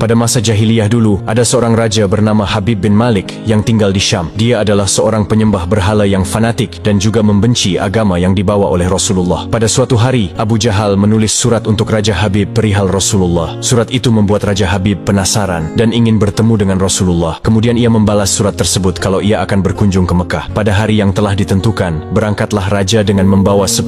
Pada masa jahiliyah dulu, ada seorang raja bernama Habib bin Malik yang tinggal di Syam. Dia adalah seorang penyembah berhala yang fanatik dan juga membenci agama yang dibawa oleh Rasulullah. Pada suatu hari, Abu Jahal menulis surat untuk Raja Habib perihal Rasulullah. Surat itu membuat Raja Habib penasaran dan ingin bertemu dengan Rasulullah. Kemudian ia membalas surat tersebut kalau ia akan berkunjung ke Mekah. Pada hari yang telah ditentukan, berangkatlah raja dengan membawa 10.000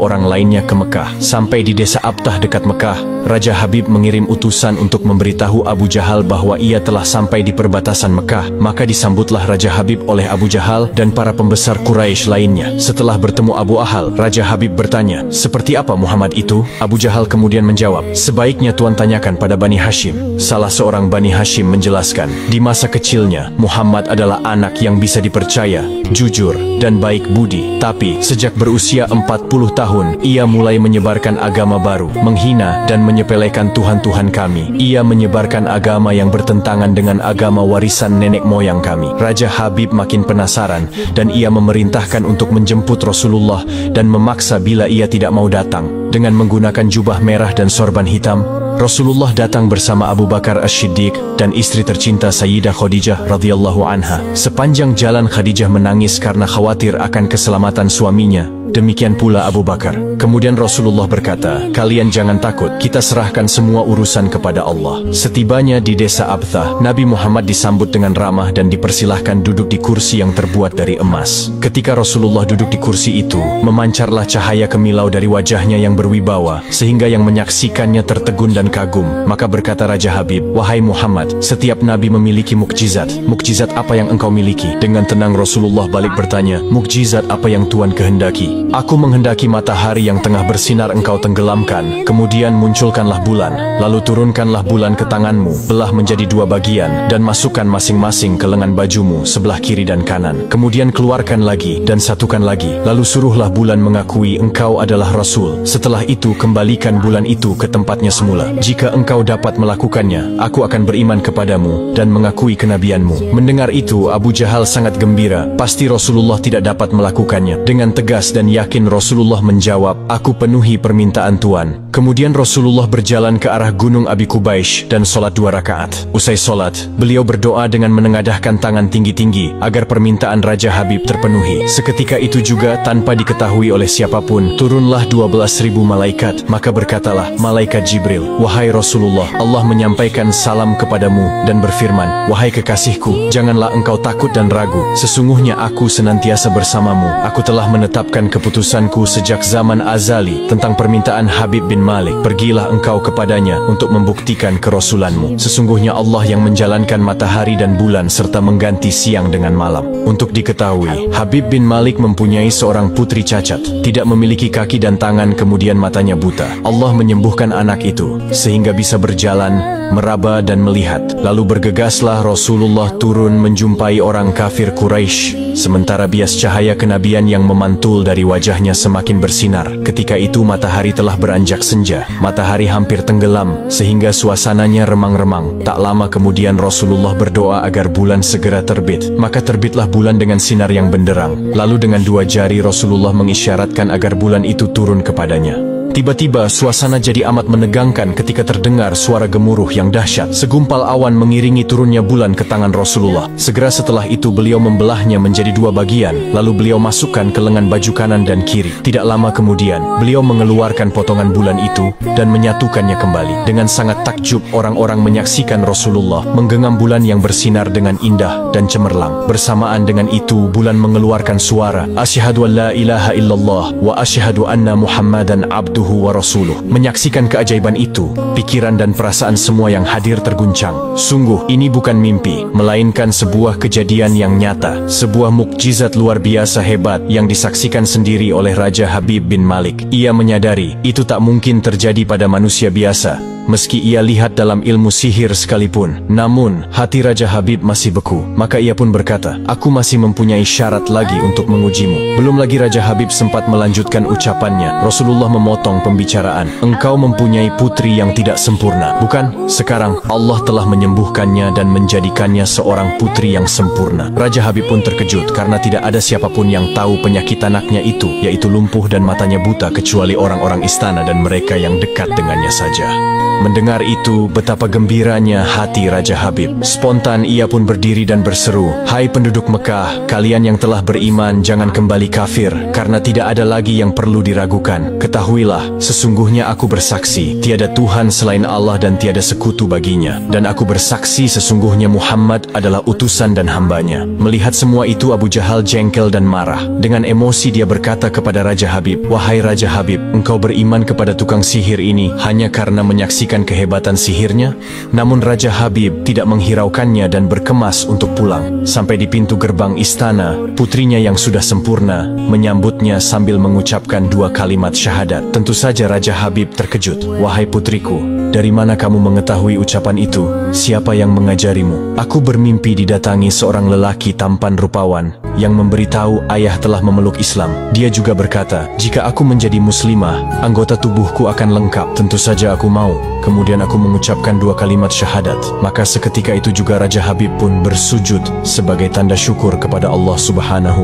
orang lainnya ke Mekah. Sampai di desa Abtah dekat Mekah, Raja Habib mengirim utusan untuk memberitahu Abu Jahal bahwa ia telah sampai di perbatasan Mekah. Maka disambutlah Raja Habib oleh Abu Jahal dan para pembesar Quraisy lainnya. Setelah bertemu Abu Ahal, Raja Habib bertanya, "Seperti apa Muhammad itu?" Abu Jahal kemudian menjawab, "Sebaiknya Tuan tanyakan pada Bani Hashim." Salah seorang Bani Hashim menjelaskan, di masa kecilnya, Muhammad adalah anak yang bisa dipercaya, jujur, dan baik budi. Tapi, sejak berusia 40 tahun, ia mulai menyebarkan agama baru, menghina dan menyepelekan Tuhan-Tuhan kami. Ia menyebarkan agama yang bertentangan dengan agama warisan nenek moyang kami. Raja Habib makin penasaran dan ia memerintahkan untuk menjemput Rasulullah dan memaksa bila ia tidak mau datang. Dengan menggunakan jubah merah dan sorban hitam, Rasulullah datang bersama Abu Bakar As-Siddiq dan istri tercinta Sayyidah Khadijah radhiyallahu anha. Sepanjang jalan Khadijah menangis karena khawatir akan keselamatan suaminya. Demikian pula Abu Bakar. Kemudian Rasulullah berkata, "Kalian jangan takut, kita serahkan semua urusan kepada Allah." Setibanya di desa Abtah, Nabi Muhammad disambut dengan ramah dan dipersilahkan duduk di kursi yang terbuat dari emas. Ketika Rasulullah duduk di kursi itu, memancarlah cahaya kemilau dari wajahnya yang berwibawa, sehingga yang menyaksikannya tertegun dan kagum. Maka berkata Raja Habib, "Wahai Muhammad, setiap Nabi memiliki mukjizat. Mukjizat apa yang engkau miliki?" Dengan tenang Rasulullah balik bertanya, "Mukjizat apa yang Tuan kehendaki?" "Aku menghendaki matahari yang tengah bersinar engkau tenggelamkan, kemudian munculkanlah bulan, lalu turunkanlah bulan ke tanganmu, belah menjadi 2 bagian, dan masukkan masing-masing ke lengan bajumu sebelah kiri dan kanan. Kemudian keluarkan lagi, dan satukan lagi, lalu suruhlah bulan mengakui engkau adalah Rasul. Setelah itu kembalikan bulan itu ke tempatnya semula. Jika engkau dapat melakukannya, aku akan beriman kepadamu dan mengakui kenabianmu." Mendengar itu, Abu Jahal sangat gembira. Pasti Rasulullah tidak dapat melakukannya. Dengan tegas dan yakin Rasulullah menjawab, "Aku penuhi permintaan Tuan." Kemudian Rasulullah berjalan ke arah Gunung Abi Qubaish dan sholat 2 rakaat. Usai sholat, beliau berdoa dengan menengadahkan tangan tinggi-tinggi agar permintaan Raja Habib terpenuhi. Seketika itu juga, tanpa diketahui oleh siapapun, turunlah 12.000 malaikat. Maka berkatalah malaikat Jibril, "Wahai Rasulullah, Allah menyampaikan salam kepadamu dan berfirman, 'Wahai kekasihku, janganlah engkau takut dan ragu. Sesungguhnya aku senantiasa bersamamu. Aku telah menetapkan keputusanku sejak zaman azali tentang permintaan Habib bin Malik. Pergilah engkau kepadanya untuk membuktikan kerasulanmu. Sesungguhnya Allah yang menjalankan matahari dan bulan serta mengganti siang dengan malam." Untuk diketahui, Habib bin Malik mempunyai seorang putri cacat, tidak memiliki kaki dan tangan, kemudian matanya buta. Allah menyembuhkan anak itu sehingga bisa berjalan, meraba dan melihat. Lalu bergegaslah Rasulullah turun menjumpai orang kafir Quraisy, sementara bias cahaya kenabian yang memantul dari wajahnya semakin bersinar. Ketika itu matahari telah beranjak senja. Matahari hampir tenggelam sehingga suasananya remang-remang. Tak lama kemudian Rasulullah berdoa agar bulan segera terbit. Maka terbitlah bulan dengan sinar yang benderang. Lalu dengan 2 jari Rasulullah mengisyaratkan agar bulan itu turun kepadanya. Tiba-tiba suasana jadi amat menegangkan ketika terdengar suara gemuruh yang dahsyat. Segumpal awan mengiringi turunnya bulan ke tangan Rasulullah. Segera setelah itu beliau membelahnya menjadi 2 bagian, lalu beliau masukkan ke lengan baju kanan dan kiri. Tidak lama kemudian, beliau mengeluarkan potongan bulan itu dan menyatukannya kembali. Dengan sangat takjub, orang-orang menyaksikan Rasulullah menggenggam bulan yang bersinar dengan indah dan cemerlang. Bersamaan dengan itu, bulan mengeluarkan suara, "Asyhadu an la ilaha illallah wa asyhadu anna Muhammadan abduhu wa rasuluh." Menyaksikan keajaiban itu, pikiran dan perasaan semua yang hadir terguncang. Sungguh, ini bukan mimpi, melainkan sebuah kejadian yang nyata, sebuah mukjizat luar biasa hebat yang disaksikan sendiri oleh Raja Habib bin Malik. Ia menyadari itu tak mungkin terjadi pada manusia biasa, meski ia lihat dalam ilmu sihir sekalipun. Namun, hati Raja Habib masih beku. Maka ia pun berkata, "Aku masih mempunyai syarat lagi untuk mengujimu." Belum lagi Raja Habib sempat melanjutkan ucapannya, Rasulullah memotong pembicaraan. "Engkau mempunyai putri yang tidak sempurna, bukan? Sekarang Allah telah menyembuhkannya dan menjadikannya seorang putri yang sempurna." Raja Habib pun terkejut karena tidak ada siapapun yang tahu penyakit anaknya itu, yaitu lumpuh dan matanya buta, kecuali orang-orang istana dan mereka yang dekat dengannya saja. Mendengar itu, betapa gembiranya hati Raja Habib. Spontan ia pun berdiri dan berseru, "Hai penduduk Mekah, kalian yang telah beriman jangan kembali kafir, karena tidak ada lagi yang perlu diragukan. Ketahuilah, sesungguhnya aku bersaksi, tiada Tuhan selain Allah dan tiada sekutu baginya. Dan aku bersaksi sesungguhnya Muhammad adalah utusan dan hambanya." Melihat semua itu, Abu Jahal jengkel dan marah. Dengan emosi dia berkata kepada Raja Habib, "Wahai Raja Habib, engkau beriman kepada tukang sihir ini hanya karena menyaksikan kehebatan sihirnya?" Namun Raja Habib tidak menghiraukannya dan berkemas untuk pulang. Sampai di pintu gerbang istana, putrinya yang sudah sempurna menyambutnya sambil mengucapkan 2 kalimat syahadat. Tentu saja Raja Habib terkejut. "Wahai putriku, dari mana kamu mengetahui ucapan itu? Siapa yang mengajarimu?" "Aku bermimpi didatangi seorang lelaki tampan rupawan yang memberitahu ayah telah memeluk Islam. Dia juga berkata, jika aku menjadi muslimah, anggota tubuhku akan lengkap. Tentu saja aku mau. Kemudian aku mengucapkan 2 kalimat syahadat. Maka seketika itu juga Raja Habib pun bersujud sebagai tanda syukur kepada Allah Subhanahu